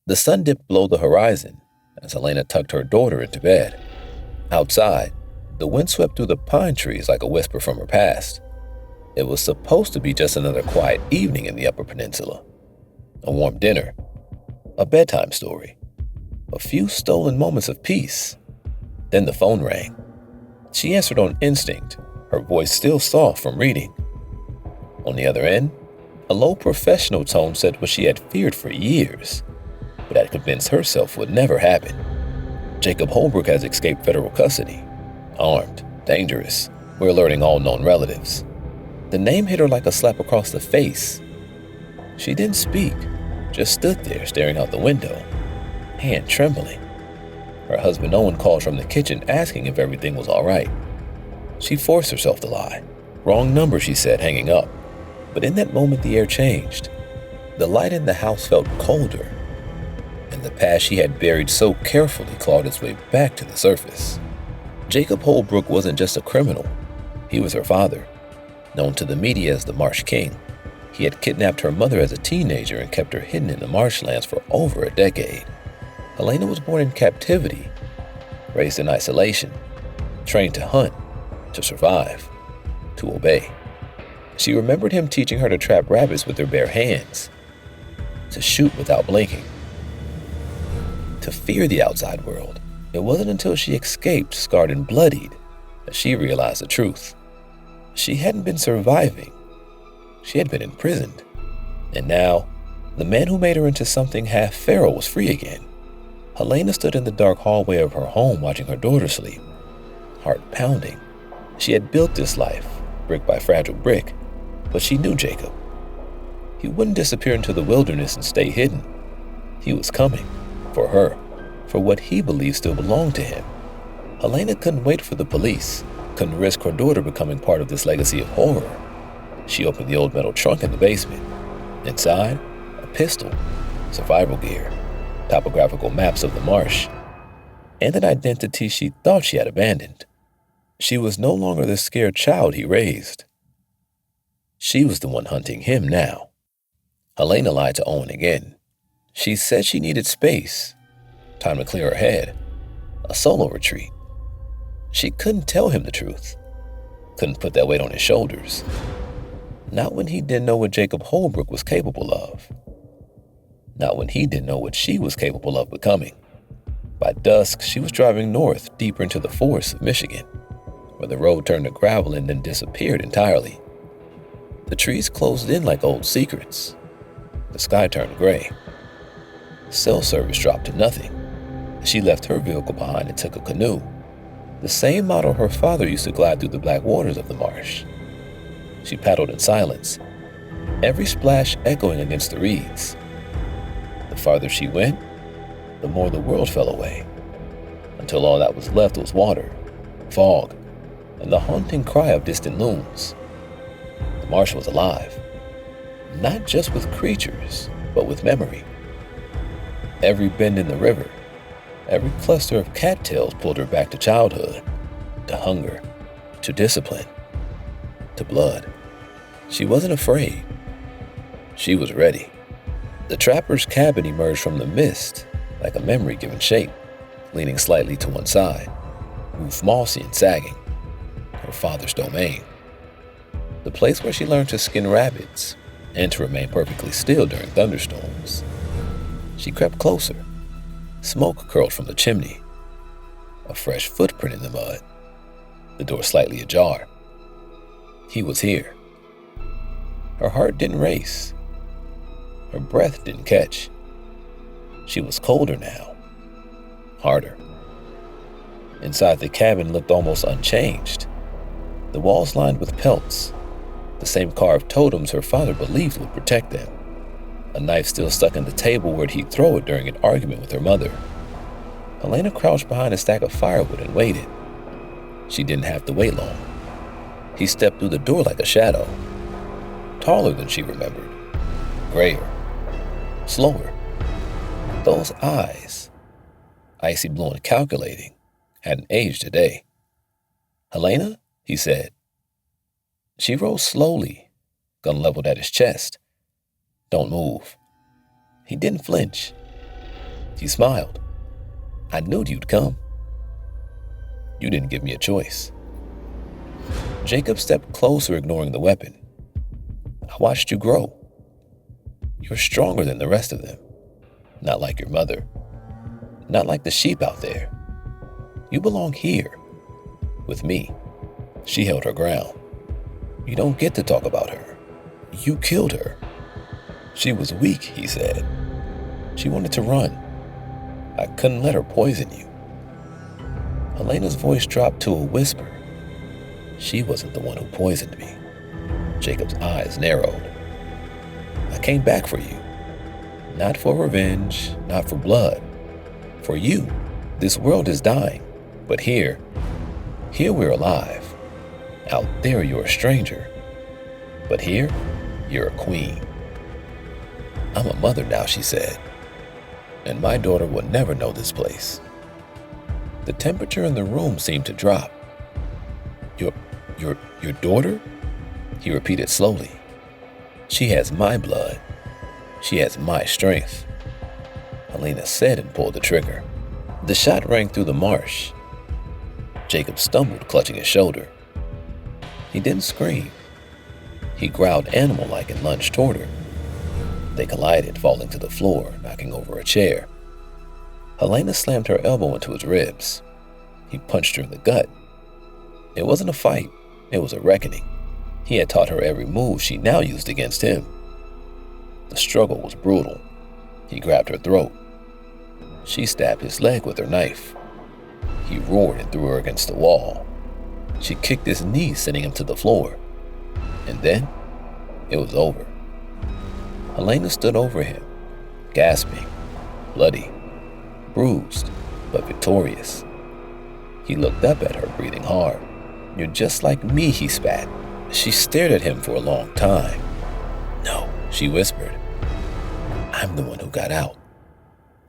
The sun dipped below the horizon as Helena tucked her daughter into bed. Outside, the wind swept through the pine trees like a whisper from her past. It was supposed to be just another quiet evening in the Upper Peninsula. A warm dinner, a bedtime story, a few stolen moments of peace. Then the phone rang. She answered on instinct, her voice still soft from reading. On the other end, a low professional tone said what she had feared for years, but had convinced herself would never happen. Jacob Holbrook has escaped federal custody. Armed, dangerous. We're alerting all known relatives. The name hit her like a slap across the face. She didn't speak, just stood there staring out the window, hand trembling. Her husband Owen called from the kitchen asking if everything was all right. She forced herself to lie. Wrong number, she said, hanging up. But in that moment, the air changed. The light in the house felt colder, and the past she had buried so carefully clawed its way back to the surface. Jacob Holbrook wasn't just a criminal. He was her father, known to the media as the Marsh King. He had kidnapped her mother as a teenager and kept her hidden in the marshlands for over a decade. Helena was born in captivity, raised in isolation, trained to hunt, to survive, to obey. She remembered him teaching her to trap rabbits with her bare hands, to shoot without blinking, to fear the outside world. It wasn't until she escaped, scarred and bloodied, that she realized the truth. She hadn't been surviving. She had been imprisoned. And now, the man who made her into something half feral was free again. Helena stood in the dark hallway of her home watching her daughter sleep, heart pounding. She had built this life, brick by fragile brick, but she knew Jacob. He wouldn't disappear into the wilderness and stay hidden. He was coming, for her, for what he believed still belonged to him. Helena couldn't wait for the police, couldn't risk her daughter becoming part of this legacy of horror. She opened the old metal trunk in the basement. Inside, a pistol, survival gear, topographical maps of the marsh, and an identity she thought she had abandoned. She was no longer the scared child he raised. She was the one hunting him now. Helena lied to Owen again. She said she needed space, time to clear her head, a solo retreat. She couldn't tell him the truth, couldn't put that weight on his shoulders. Not when he didn't know what Jacob Holbrook was capable of. Not when he didn't know what she was capable of becoming. By dusk, she was driving north, deeper into the forests of Michigan, where the road turned to gravel and then disappeared entirely. The trees closed in like old secrets. The sky turned gray. Cell service dropped to nothing. She left her vehicle behind and took a canoe, the same model her father used to glide through the black waters of the marsh. She paddled in silence, every splash echoing against the reeds. The farther she went, the more the world fell away, until all that was left was water, fog, and the haunting cry of distant loons. The marsh was alive, not just with creatures, but with memory. Every bend in the river, every cluster of cattails pulled her back to childhood, to hunger, to discipline, to blood. She wasn't afraid. She was ready. The trapper's cabin emerged from the mist like a memory given shape, leaning slightly to one side, roof mossy and sagging, her father's domain. The place where she learned to skin rabbits and to remain perfectly still during thunderstorms. She crept closer. Smoke curled from the chimney. A fresh footprint in the mud. The door slightly ajar. He was here. Her heart didn't race. Her breath didn't catch. She was colder now. Harder. Inside the cabin looked almost unchanged. The walls lined with pelts, the same carved totems her father believed would protect them. A knife still stuck in the table where he'd throw it during an argument with her mother. Helena crouched behind a stack of firewood and waited. She didn't have to wait long. He stepped through the door like a shadow, taller than she remembered, grayer, slower. Those eyes, icy blue and calculating, hadn't aged a day. "Helena?" he said. She rose slowly, gun leveled at his chest. "Don't move." He didn't flinch. He smiled. I knew you'd come. You didn't give me a choice. Jacob stepped closer, ignoring the weapon. I watched you grow. You're stronger than the rest of them. Not like your mother. Not like the sheep out there. You belong here, with me. She held her ground. You don't get to talk about her. You killed her. She was weak, he said. She wanted to run. I couldn't let her poison you. Elena's voice dropped to a whisper. She wasn't the one who poisoned me. Jacob's eyes narrowed. I came back for you. Not for revenge, not for blood. For you. This world is dying. But here we're alive. Out there you're a stranger. But here, you're a queen. I'm a mother now, she said. And my daughter will never know this place. The temperature in the room seemed to drop. Your daughter? He repeated slowly. She has my blood. She has my strength. Elena said and pulled the trigger. The shot rang through the marsh. Jacob stumbled, clutching his shoulder. He didn't scream. He growled animal-like and lunged toward her. They collided, falling to the floor, knocking over a chair. Helena slammed her elbow into his ribs. He punched her in the gut. It wasn't a fight. It was a reckoning. He had taught her every move she now used against him. The struggle was brutal. He grabbed her throat. She stabbed his leg with her knife. He roared and threw her against the wall. She kicked his knee, sending him to the floor. And then, it was over. Helena stood over him, gasping, bloody, bruised, but victorious. He looked up at her, breathing hard. You're just like me, he spat. She stared at him for a long time. No, she whispered. I'm the one who got out.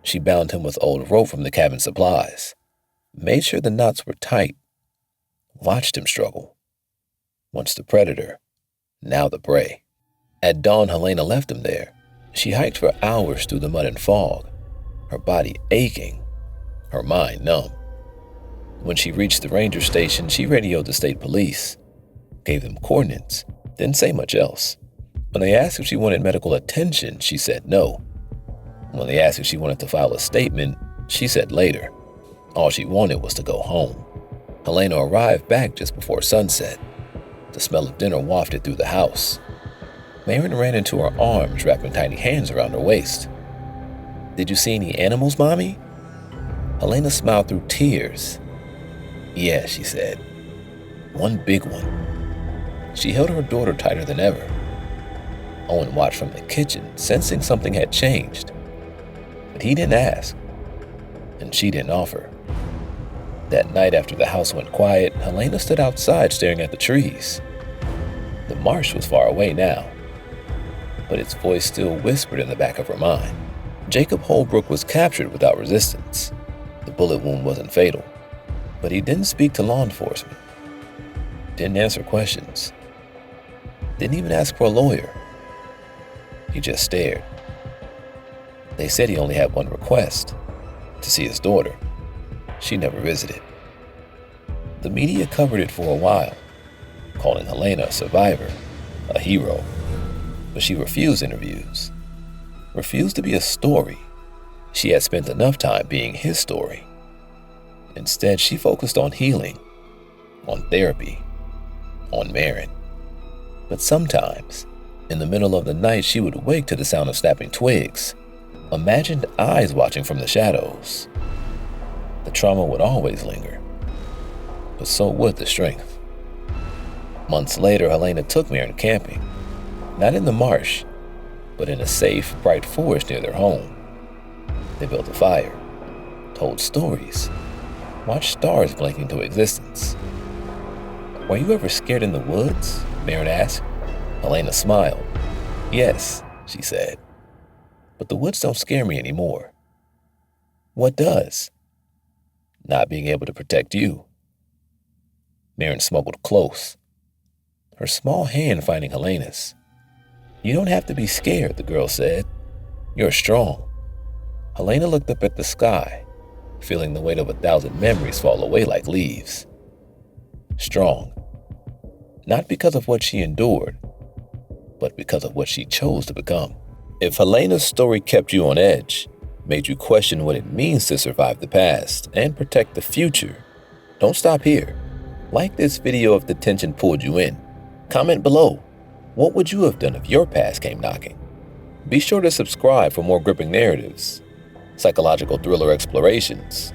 She bound him with old rope from the cabin supplies, made sure the knots were tight, watched him struggle. Once the predator, now the prey. At dawn, Helena left him there. She hiked for hours through the mud and fog, her body aching, her mind numb. When she reached the ranger station, she radioed the state police, gave them coordinates, didn't say much else. When they asked if she wanted medical attention, she said no. When they asked if she wanted to file a statement, she said later. All she wanted was to go home. Helena arrived back just before sunset. The smell of dinner wafted through the house. Marion ran into her arms, wrapping tiny hands around her waist. Did you see any animals, Mommy? Helena smiled through tears. Yeah, she said. One big one. She held her daughter tighter than ever. Owen watched from the kitchen, sensing something had changed. But he didn't ask, and she didn't offer. That night after the house went quiet, Helena stood outside staring at the trees. The marsh was far away now, but its voice still whispered in the back of her mind. Jacob Holbrook was captured without resistance. The bullet wound wasn't fatal, but he didn't speak to law enforcement, didn't answer questions, didn't even ask for a lawyer. He just stared. They said he only had one request, to see his daughter. She never visited. The media covered it for a while, calling Helena a survivor, a hero. But she refused interviews, refused to be a story. She had spent enough time being his story. Instead, she focused on healing, on therapy, on Marin. But sometimes, in the middle of the night, she would wake to the sound of snapping twigs, imagined eyes watching from the shadows. The trauma would always linger, but so would the strength. Months later, Helena took Marin camping, not in the marsh, but in a safe, bright forest near their home. They built a fire, told stories, watched stars blink into existence. Were you ever scared in the woods? Marin asked. Helena smiled. Yes, she said, but the woods don't scare me anymore. What does? Not being able to protect you. Marin smuggled close, her small hand finding Helena's. You don't have to be scared, the girl said. You're strong. Helena looked up at the sky, feeling the weight of 1,000 memories fall away like leaves. Strong. Not because of what she endured, but because of what she chose to become. If Helena's story kept you on edge, made you question what it means to survive the past and protect the future, don't stop here. Like this video if the tension pulled you in. Comment below. What would you have done if your past came knocking? Be sure to subscribe for more gripping narratives, psychological thriller explorations,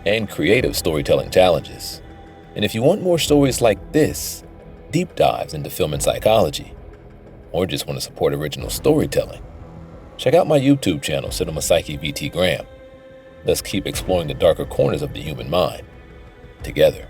and creative storytelling challenges. And if you want more stories like this, deep dives into film and psychology, or just want to support original storytelling, check out my YouTube channel, Cinema Psyche VT Graham. Let's keep exploring the darker corners of the human mind together.